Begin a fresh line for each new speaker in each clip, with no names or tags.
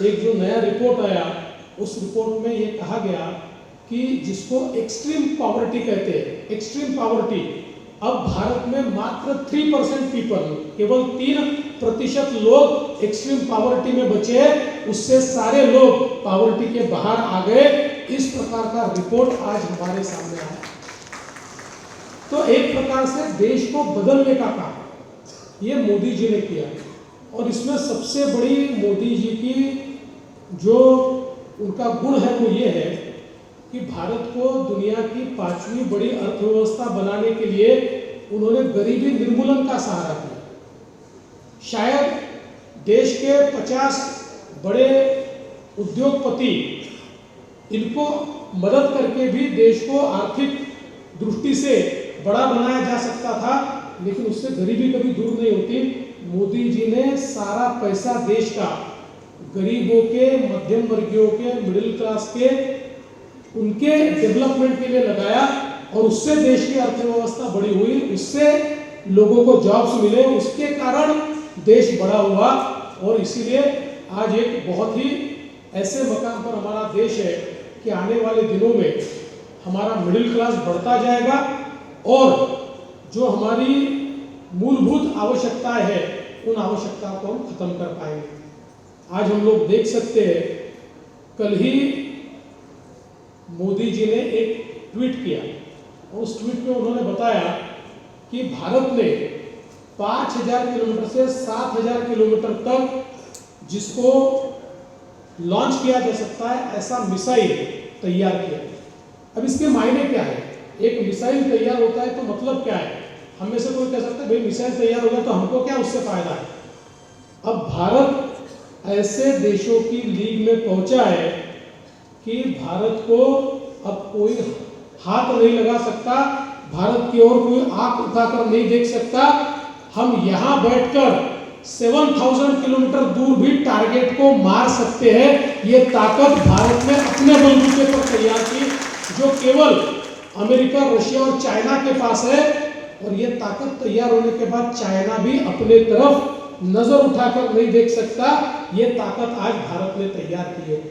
एक जो नया रिपोर्ट आया उस रिपोर्ट में ये कहा गया कि जिसको एक्सट्रीम पॉवर्टी कहते हैं, एक्सट्रीम पॉवर्टी, अब भारत में मात्र 3% पीपल, केवल 3% लोग एक्सट्रीम पॉवर्टी में बचे, उससे सारे लोग पॉवर्टी के बाहर आ गए। इस प्रकार का रिपोर्ट आज हमारे सामने आया। तो एक प्रकार से देश को बदलने का काम ये मोदी जी ने किया, और इसमें सबसे बड़ी मोदी जी की जो उनका गुण है वो ये है कि भारत को दुनिया की 5वीं बड़ी अर्थव्यवस्था बनाने के लिए उन्होंने गरीबी निर्मूलन का सहारा दिया। शायद देश के 50 बड़े उद्योगपति, इनको मदद करके भी देश को आर्थिक दृष्टि से बड़ा बनाया जा सकता था, लेकिन उससे गरीबी कभी दूर नहीं होती। मोदी जी ने सारा पैसा देश का गरीबों के, मध्यम वर्गीयों के, मिडिल क्लास के, उनके डेवलपमेंट के लिए लगाया, और उससे देश की अर्थव्यवस्था बड़ी हुई, उससे लोगों को जॉब्स मिले, उसके कारण देश बड़ा हुआ। और इसीलिए आज एक बहुत ही ऐसे मकाम पर हमारा देश है कि आने वाले दिनों में हमारा मिडिल क्लास बढ़ता जाएगा, और जो हमारी मूलभूत आवश्यकताएं हैं उन आवश्यकताओं को हम खत्म कर पाएंगे। आज हम लोग देख सकते हैं, कल ही मोदी जी ने एक ट्वीट किया, और उस ट्वीट में उन्होंने बताया कि भारत ने 5000 किलोमीटर से 7000 किलोमीटर तक जिसको लॉन्च किया जा सकता है ऐसा मिसाइल तैयार किया। अब इसके मायने क्या है? एक मिसाइल तैयार होता है तो मतलब क्या है? हम में से कोई कह सकता है भाई मिसाइल तैयार हो गया तो हमको क्या उससे फायदा है? अब भारत ऐसे देशों की लीग में पहुंचा है कि भारत को अब कोई हाथ नहीं लगा सकता, भारत की ओर कोई आंख उठाकर नहीं देख सकता। हम यहाँ बैठकर 7000 किलोमीटर दूर भी टारगेट को मार सकते हैं। ये ताकत भारत ने अपने बलबूते पर तैयार की, जो केवल अमेरिका, रशिया और चाइना के पास है। और ये ताकत तैयार होने के बाद चाइना भी अपने तरफ नजर उठाकर नहीं देख सकता। ये ताकत आज भारत ने तैयार की है।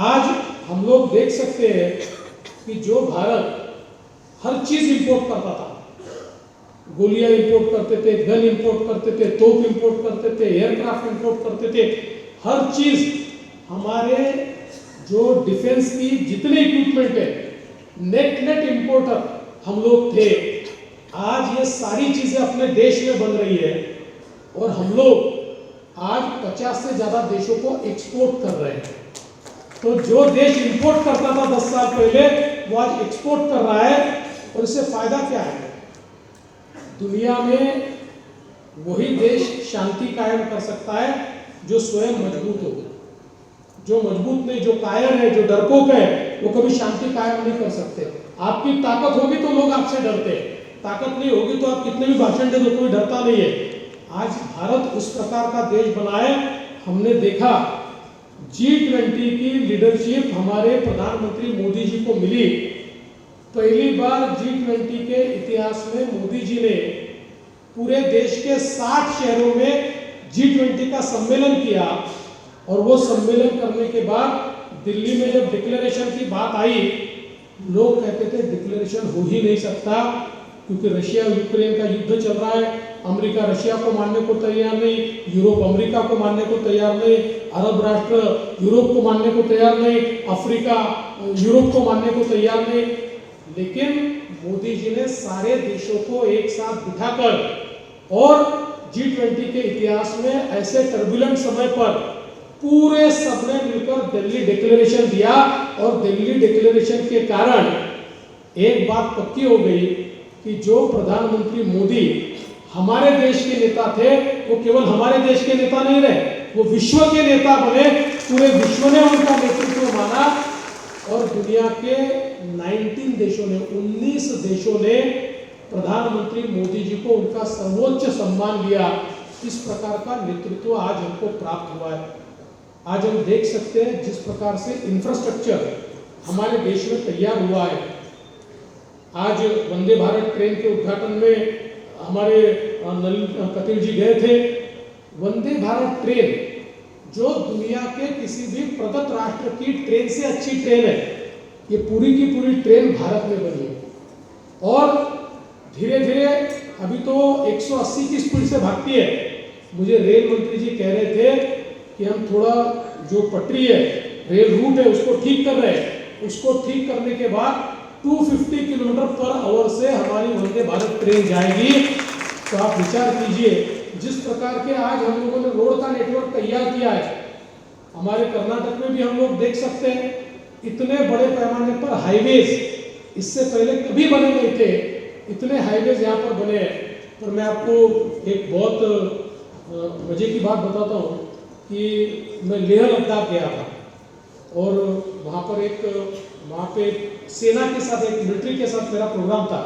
आज हम लोग देख सकते हैं कि जो भारत हर चीज इंपोर्ट करता था, गोलियां इंपोर्ट करते थे, गन इंपोर्ट करते थे, तोप इंपोर्ट करते थे, एयरक्राफ्ट इंपोर्ट करते थे, हर चीज हमारे जो डिफेंस की जितने इक्विपमेंट है नेट इंपोर्टर हम लोग थे। आज ये सारी चीजें अपने देश में बन रही है, और हम लोग आज 50 से ज्यादा देशों को एक्सपोर्ट कर रहे हैं। तो जो देश इंपोर्ट करता था 10 साल पहले, वो आज एक्सपोर्ट कर रहा है। और इससे फायदा क्या है? दुनिया में वही देश शांति कायम कर सकता है जो स्वयं मजबूत हो। जो मजबूत नहीं, जो कायर है, जो डरपोक है, वो कभी शांति कायम नहीं कर सकते। आपकी ताकत होगी तो लोग आपसे डरते हैं, ताकत नहीं होगी तो आप कितने भी भाषण दे दो कोई डरता नहीं है। आज भारत उस प्रकार का देश बना है। हमने देखा G20 की लीडरशिप हमारे प्रधानमंत्री मोदी जी को मिली। पहली बार G20 के इतिहास में मोदी जी ने पूरे देश के 60 शहरों में G20 का सम्मेलन किया, और वो सम्मेलन करने के बाद दिल्ली में जब डिक्लेरेशन की बात आई, लोग कहते थे डिक्लेरेशन हो ही नहीं सकता, क्योंकि रशिया यूक्रेन का युद्ध चल रहा है, अमेरिका रशिया को मानने को तैयार नहीं, यूरोप अमेरिका को मानने को तैयार नहीं, अरब राष्ट्र यूरोप को मानने को तैयार नहीं, अफ्रीका यूरोप को मानने को तैयार नहीं। लेकिन मोदी जी ने सारे देशों को एक साथ बिठाकर, और G20 के इतिहास में ऐसे टर्बुलेंट समय पर पूरे सबने मिलकर दिल्ली डिक्लेरेशन दिया, और दिल्ली डिक्लेरेशन के कारण एक बात पक्की हो गई कि जो प्रधानमंत्री मोदी हमारे देश के नेता थे, वो केवल हमारे देश के नेता नहीं रहे, वो विश्व के नेता बने। पूरे विश्व ने उनका नेतृत्व माना, और दुनिया के 19 देशों ने प्रधानमंत्री मोदी जी को उनका सर्वोच्च सम्मान दिया। इस प्रकार का नेतृत्व आज हमको प्राप्त हुआ है। आज हम देख सकते हैं जिस प्रकार से इंफ्रास्ट्रक्चर हमारे देश में तैयार हुआ है। आज वंदे भारत ट्रेन के उद्घाटन में हमारे नलिन कतील जी गए थे। वंदे भारत ट्रेन जो दुनिया के किसी भी प्रगत राष्ट्र की ट्रेन से अच्छी ट्रेन है। ये पूरी की पूरी ट्रेन भारत में बनी है और धीरे धीरे अभी तो 180 की स्पीड से भागती है। मुझे रेल मंत्री जी कह रहे थे कि हम थोड़ा जो पटरी है, रेल रूट है, उसको ठीक कर रहे हैं। उसको ठीक करने के बाद 250 किलोमीटर पर आवर से हमारी वंदे भारत ट्रेन जाएगी। तो आप विचार कीजिए, जिस प्रकार के आज हम लोगों ने रोड का नेटवर्क तैयार किया है, हमारे कर्नाटक में भी हम लोग देख सकते हैं इतने बड़े पैमाने पर हाईवेज इससे पहले कभी बने नहीं थे। इतने हाईवेज यहाँ पर बने हैं। पर मैं आपको एक बहुत मजे की बात बताता हूँ कि मैं लेह लद्दाख गया था और वहाँ पे सेना के साथ, एक मिलिट्री के साथ मेरा प्रोग्राम था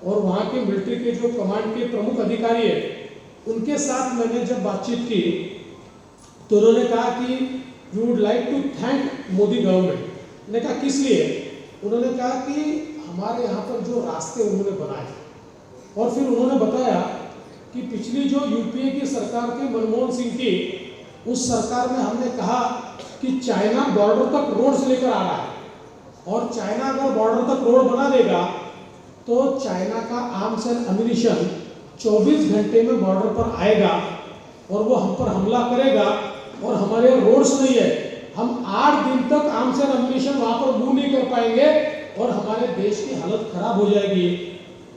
और वहाँ के मिलिट्री के जो कमांड के प्रमुख अधिकारी है उनके साथ मैंने जब बातचीत की तो उन्होंने कहा कि we would like to thank Modi government. मैंने कहा किस लिए? उन्होंने कहा कि हमारे यहाँ पर जो रास्ते उन्होंने बनाए और फिर उन्होंने बताया कि पिछली जो यूपीए की सरकार थी मनमोहन सिंह की, उस सरकार में हमने कहा कि चाइना बॉर्डर तक रोड्स लेकर आ रहा है और चाइना अगर बॉर्डर तक रोड बना देगा तो चाइना का आर्म्स एंड अम्यूनिशन 24 घंटे में बॉर्डर पर आएगा और वो हम पर हमला करेगा और हमारे रोड्स नहीं है, हम 8 दिन तक आर्म्स एंड अम्यूनिशन वहाँ पर मूव नहीं कर पाएंगे और हमारे देश की हालत खराब हो जाएगी।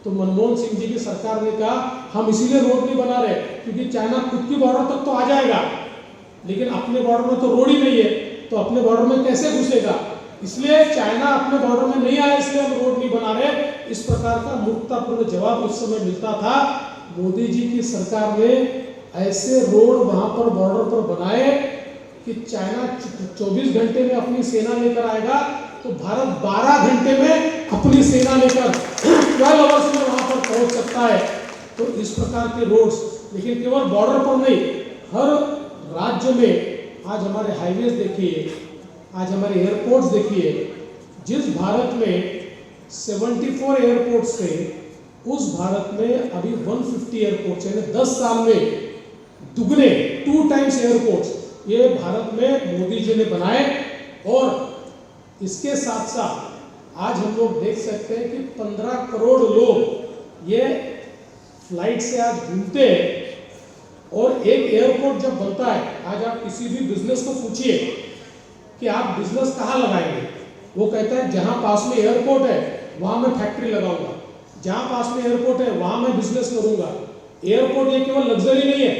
तो मनमोहन सिंह जी की सरकार ने कहा हम इसीलिए रोड नहीं बना रहे क्योंकि चाइना खुद की बॉर्डर तक तो आ जाएगा लेकिन अपने बॉर्डर में तो रोड ही नहीं है, तो अपने बॉर्डर में कैसे घुसेगा, इसलिए चाइना अपने बॉर्डर में नहीं आया इसलिए हम रोड नहीं बना रहे। इस प्रकार का मूर्खतापूर्ण जवाब उस समय मिलता था। मोदी जी की सरकार ने ऐसे रोड वहां पर बॉर्डर पर बनाए कि चाइना 24 घंटे में अपनी सेना लेकर आएगा तो भारत 12 घंटे में अपनी सेना लेकर 12 आवर्स में वहां पर पहुंच सकता है। तो इस प्रकार के रोड्स, लेकिन केवल बॉर्डर पर नहीं, हर राज्य में आज हमारे हाईवेज देखिए, आज हमारे एयरपोर्ट्स देखिए। जिस भारत में 74 एयरपोर्ट्स थे उस भारत में अभी 150 एयरपोर्ट्स, यानी 10 साल में दुगने 2 टाइम्स एयरपोर्ट्स ये भारत में मोदी जी ने बनाए। और इसके साथ साथ आज हम लोग देख सकते हैं कि 15 करोड़ लोग ये फ्लाइट से आज घूमते हैं। और एक एयरपोर्ट जब बनता है, आज आप किसी भी बिजनेस को पूछिए कि आप बिजनेस कहाँ लगाएंगे, वो कहता है जहाँ पास में एयरपोर्ट है वहाँ मैं फैक्ट्री लगाऊंगा, जहाँ पास में एयरपोर्ट है वहाँ मैं बिजनेस करूंगा। एयरपोर्ट ये केवल लग्जरी नहीं है,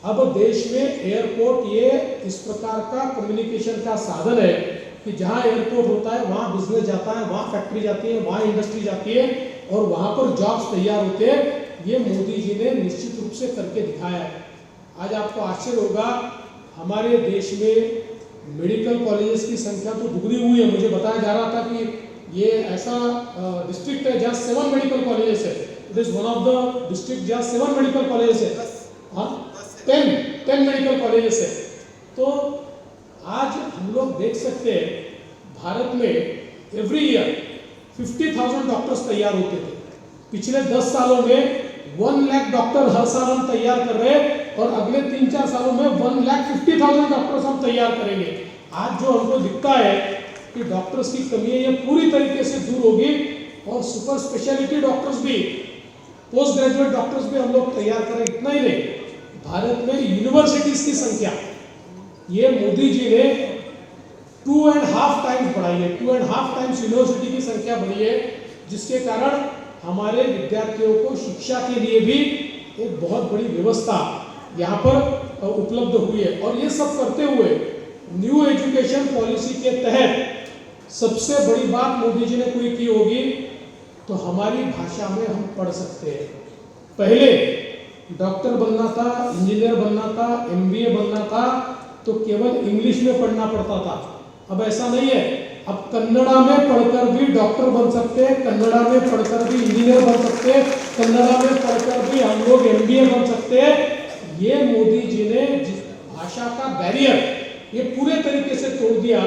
अब देश में एयरपोर्ट ये इस प्रकार का कम्युनिकेशन का साधन है कि जहाँ एयरपोर्ट होता है वहाँ बिजनेस जाता है, वहाँ फैक्ट्री जाती है, वहाँ इंडस्ट्री जाती है और वहाँ पर जॉब्स तैयार होते हैं। ये मोदी जी ने निश्चित रूप से करके दिखाया है। आज आपको आश्चर्य होगा, हमारे देश में मेडिकल कॉलेजेस की संख्या तो दुगनी हुई है। मुझे बताया जा रहा था कि ये ऐसा डिस्ट्रिक्ट है जहाँ 7 मेडिकल कॉलेजेस है। It is one of the district जहाँ 7 मेडिकल कॉलेजेस है, हाँ 10 मेडिकल कॉलेजेस है। तो आज हम लोग देख सकते हैं भारत में एवरी ईयर 50,000 डॉक्टर्स तैयार होते थे। पिछले 10 सालों में 1 लाख डॉक्टर हर साल हम तैयार कर रहे हैं और अगले 3-4 सालों में 1,50,000 डॉक्टर्स हम तैयार करेंगे। आज जो हमको दिखता है कि डॉक्टर्स की कमी है, ये पूरी तरीके से दूर होगी और सुपर स्पेशलिटी डॉक्टर्स भी, पोस्ट ग्रेजुएट डॉक्टर्स भी हम लोग तैयार करें। इतना ही नहीं, भारत में यूनिवर्सिटीज की संख्या ये मोदी जी ने 2.5 टाइम्स बढ़ाई है। 2.5 टाइम्स यूनिवर्सिटी की संख्या बढ़ी है, जिसके कारण हमारे विद्यार्थियों को शिक्षा के लिए भी एक बहुत बड़ी व्यवस्था यहाँ पर उपलब्ध हुई है। और ये सब करते हुए न्यू एजुकेशन पॉलिसी के तहत सबसे बड़ी बात मोदी जी ने कोई की होगी तो हमारी भाषा में हम पढ़ सकते हैं। पहले डॉक्टर बनना था, इंजीनियर बनना था, MBA बनना था तो केवल इंग्लिश में पढ़ना पड़ता था। अब ऐसा नहीं है, अब कन्नड़ा में पढ़कर भी डॉक्टर बन सकते हैं, कन्नड़ा में पढ़कर भी इंजीनियर बन सकते हैं, कन्नड़ा में पढ़कर भी हम लोग MBA बन सकते हैं। ये मोदी जी ने भाषा का बैरियर ये पूरे तरीके से तोड़ दिया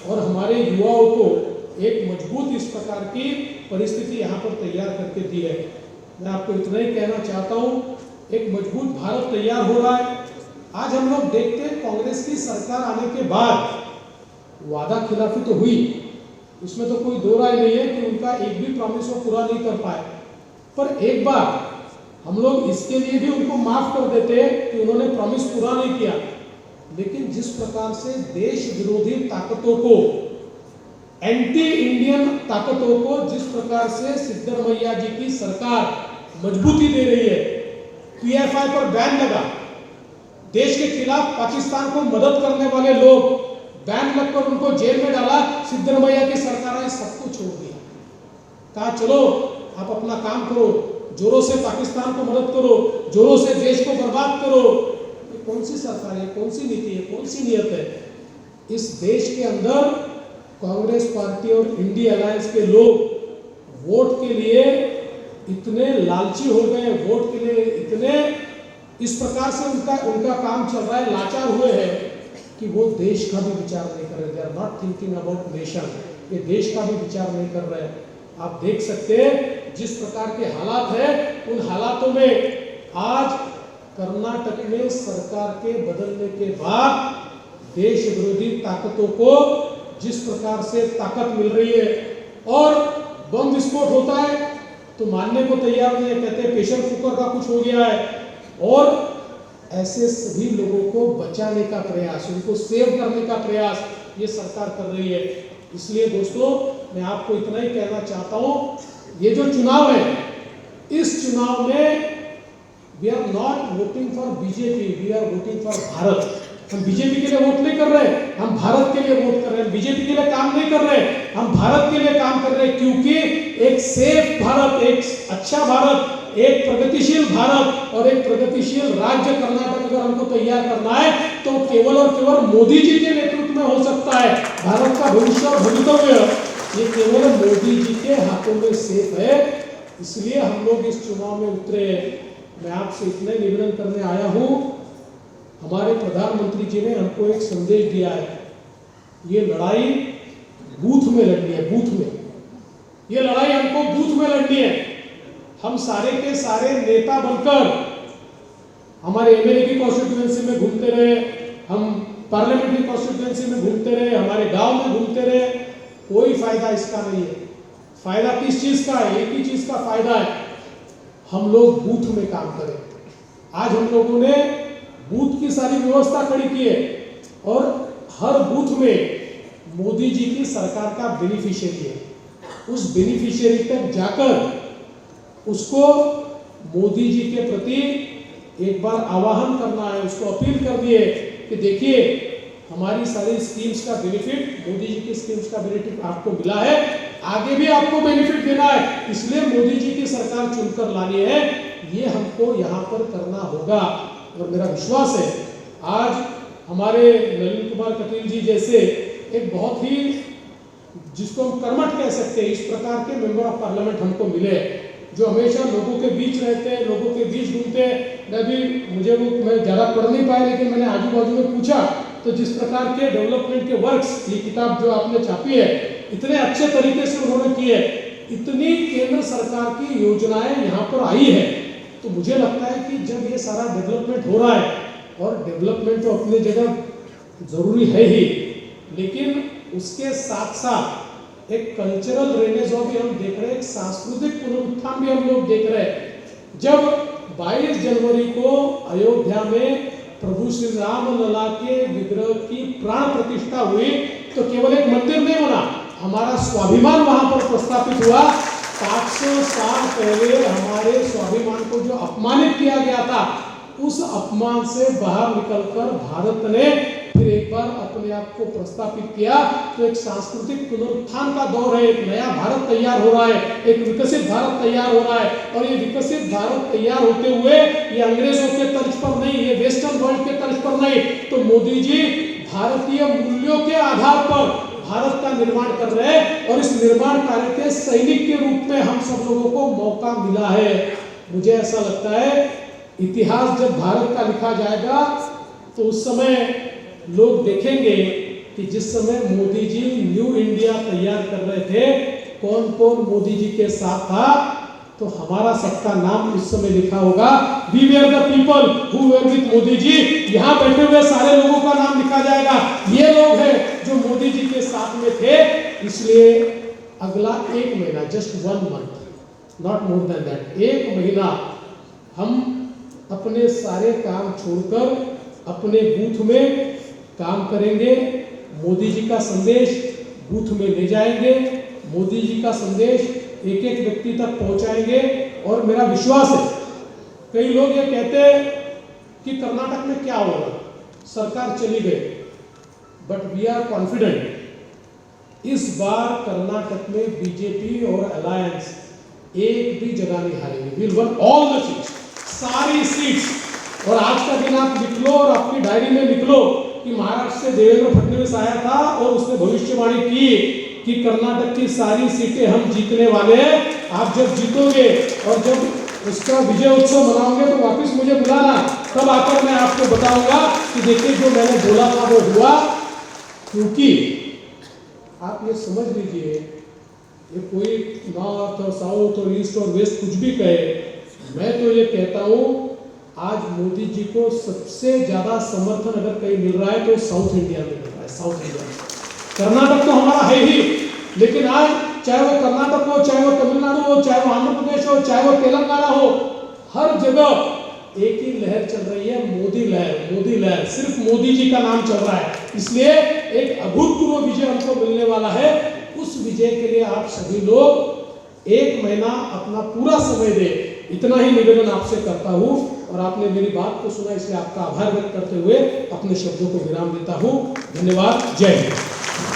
और हमारे युवाओं को एक मजबूत इस प्रकार की परिस्थिति यहाँ पर तैयार करके दी है। मैं आपको इतना ही कहना चाहता हूँ, एक मजबूत भारत तैयार हो रहा है। आज हम लोग देखते हैं कांग्रेस की सरकार आने के बाद वादा खिलाफी तो हुई, उसमें तो कोई दो राय नहीं है कि उनका एक भी प्रॉमिस वो पूरा नहीं कर पाए। पर एक बार हम लोग इसके लिए भी उनको माफ कर देते कि उन्होंने प्रॉमिस पूरा नहीं किया, लेकिन जिस प्रकार से देश विरोधी ताकतों को, एंटी इंडियन ताकतों को जिस प्रकार से सिद्धरमैया जी की सरकार मजबूती दे रही है, पीएफआई पर बैन लगा, देश के खिलाफ पाकिस्तान को मदद करने वाले लोग बैन लगकर उनको जेल में डाला, सिद्धरमैया की सरकार ने सब कुछ छोड़ दिया, कहा चलो आप अपना काम करो, जोरों से पाकिस्तान को मदद करो, जोरों से देश को बर्बाद करो। ये कौन सी सरकार है, कौन सी नीति है, कौन सी नियत है? इस देश के अंदर कांग्रेस पार्टी और इंडी अलायंस के लोग वोट के लिए इतने लालची हो गए, वोट के लिए इतने इस प्रकार से उनका काम चल रहा है, लाचार हुए हैं कि वो देश का भी विचार नहीं कर रहे। They are not thinking about nation, ये देश का भी विचार नहीं कर रहे। आप देख सकते हैं जिस प्रकार के हालात है, उन हालातों में आज कर्नाटक में सरकार के बदलने के बाद देश विरोधी ताकतों को जिस प्रकार से ताकत मिल रही है, और बम विस्फोट होता है तो मानने को तैयार नहीं है, कहते हैं प्रेशर कुकर का कुछ हो गया है। और ऐसे सभी लोगों को बचाने का प्रयास, उनको सेव करने का प्रयास ये सरकार कर रही है। इसलिए दोस्तों मैं आपको इतना ही कहना चाहता हूं, ये जो चुनाव है, इस चुनाव में we are not voting for BJP, we are voting for Bharat. हम बीजेपी के लिए वोट नहीं कर रहे, हम भारत के लिए वोट कर रहे हैं। बीजेपी के लिए काम नहीं कर रहे, हम भारत के लिए काम कर रहे हैं, क्योंकि एक सेफ भारत, एक अच्छा भारत, एक प्रगतिशील भारत और एक प्रगतिशील राज्य कर्नाटक अगर हमको तैयार करना है तो केवल और केवल मोदी जी के नेतृत्व में हो सकता है। भारत का भविष्य और भवितव्य ये केवल मोदी जी के हाथों में सेफ है। इसलिए हम लोग इस चुनाव में उतरे। मैं आपसे इतने निवेदन करने आया हूं, हमारे प्रधानमंत्री जी ने हमको एक संदेश दिया है, ये लड़ाई बूथ में लड़नी है, बूथ में ये लड़ाई हमको बूथ में लड़नी है। हम सारे के सारे नेता बनकर हमारे एमएलए की कॉन्स्टिट्यूएंसी में घूमते रहे, हम पार्लियामेंट्री कॉन्स्टिट्यूएंसी में घूमते रहे, हमारे गांव में घूमते रहे, कोई फायदा इसका नहीं है। फायदा किस चीज का है? एक ही चीज का फायदा है, हम लोग बूथ में काम करें। आज हम लोगों ने बूथ की सारी व्यवस्था खड़ी की है और हर बूथ में मोदी जी की सरकार का बेनिफिशियरी है। उस बेनिफिशियरी तक जाकर उसको मोदी जी के प्रति एक बार आह्वान करना है, उसको अपील कर दिए कि देखिए हमारी सारी स्कीम्स का बेनिफिट, मोदी जी की स्कीम्स का बेनिफिट आपको मिला है, आगे भी आपको बेनिफिट देना है, इसलिए मोदी जी की सरकार चुनकर लानी है, ये हमको यहाँ पर करना होगा। और मेरा विश्वास है आज हमारे नलिन कुमार कटील जी जैसे एक बहुत ही, जिसको हम कर्मठ कह सकते हैं, इस प्रकार के मेंबर ऑफ पार्लियामेंट हमको मिले जो हमेशा लोगों के बीच रहते हैं, लोगों के बीच घूमते हैं। मैं ज़्यादा पढ़ नहीं पाया, लेकिन मैंने आजू बाजू में पूछा तो जिस प्रकार के डेवलपमेंट के वर्क्स, ये किताब जो आपने छापी है, इतने अच्छे तरीके से उन्होंने की है, इतनी केंद्र सरकार की योजनाएं यहाँ पर आई है, तो मुझे लगता है कि जब ये सारा डेवलपमेंट हो रहा है, और डेवलपमेंट तो अपनी जगह जरूरी है ही, लेकिन उसके साथ साथ एक कल्चरल रेनेसांस भी हम देख रहे हैं, एक सांस्कृतिक पुनरुत्थान भी हम लोग देख रहे हैं। जब 22 जनवरी को अयोध्या में प्रभु श्री राम लला के विग्रह की प्राण प्रतिष्ठा हुई, तो केवल एक मंदिर नहीं बना, हमारा स्वाभिमान वहां पर प्रस्थापित हुआ। 500 साल पहले हमारे स्वाभिमान को जो अपमानित किया गया था, उस अपमान से बाहर निकलकर भारत ने फिर एक बार अपने आप को प्रस्थापित किया। तो एक सांस्कृतिक पुनरुत्थान का दौर है, एक नया भारत तैयार हो रहा है, एक विकसित भारत तैयार हो रहा है। और ये विकसित भारत तैयार होते हुए ये अंग्रेजों के तर्ज पर नहीं, ये वेस्टर्न वर्ल्ड के तर्ज पर नहीं, तो मोदी जी भारतीय मूल्यों के आधार पर भारत का निर्माण कर रहे हैं, और इस निर्माण कार्य के सैनिक के रूप में हम सब लोगों को मौका मिला है। मुझे ऐसा लगता है इतिहास जब भारत का लिखा जाएगा तो उस समय लोग देखेंगे कि जिस समय मोदी जी न्यू इंडिया तैयार कर रहे थे, कौन कौन मोदी जी के साथ था। तो हमारा सबका नाम उस समय लिखा होगा, we were the people who were with Modi ji. यहाँ बैठे हुए सारे लोगों का नाम लिखा जाएगा, ये लोग हैं जो मोदी जी के साथ में थे। इसलिए अगला 1 महीना, just 1 month, not more than that, 1 महीना हम अपने सारे काम छोड़कर अपने बूथ में काम करेंगे। मोदी जी का संदेश बूथ में ले जाएंगे, मोदी जी का संदेश एक एक व्यक्ति तक पहुंचाएंगे। और मेरा विश्वास है, कई लोग ये कहते हैं कि कर्नाटक में क्या होगा, सरकार चली गई, बट वी आर कॉन्फिडेंट इस बार कर्नाटक में बीजेपी और अलायंस एक भी जगह नहीं हारेंगे। Will win all the seats, सारी सीट्स। और आज का दिन आप लिख लो और अपनी डायरी में लिख लो कि महाराष्ट्र से देवेंद्र फडणवीस आया था और उसने भविष्यवाणी की कि कर्नाटक की सारी सीटें हम जीतने वाले हैं। आप जब जीतोगे और जब उसका विजय उत्सव मनाओगे तो वापस मुझे बुलाना, तब आकर मैं आपको बताऊंगा कि देखिए जो मैंने बोला था वो हुआ। क्योंकि आप ये समझ लीजिए, ये कोई नॉर्थ और साउथ और ईस्ट और वेस्ट कुछ भी कहे, मैं तो ये कहता हूँ आज मोदी जी को सबसे ज्यादा समर्थन अगर कहीं मिल रहा है तो साउथ इंडिया में मिल रहा है। साउथ इंडिया, कर्नाटक तो हमारा है ही, लेकिन आज चाहे वो कर्नाटक हो, चाहे वो तमिलनाडु हो, चाहे वो आंध्र प्रदेश हो, चाहे वो तेलंगाना हो, हर जगह एक ही लहर चल रही है, मोदी लहर। मोदी लहर, सिर्फ मोदी जी का नाम चल रहा है। इसलिए एक अभूतपूर्व विजय हमको मिलने वाला है। उस विजय के लिए आप सभी लोग 1 महीना अपना पूरा समय दें, इतना ही निवेदन आपसे करता हूँ। और आपने मेरी बात को सुना, इसलिए आपका आभार व्यक्त करते हुए अपने शब्दों को विराम देता हूँ। धन्यवाद। जय हिंद।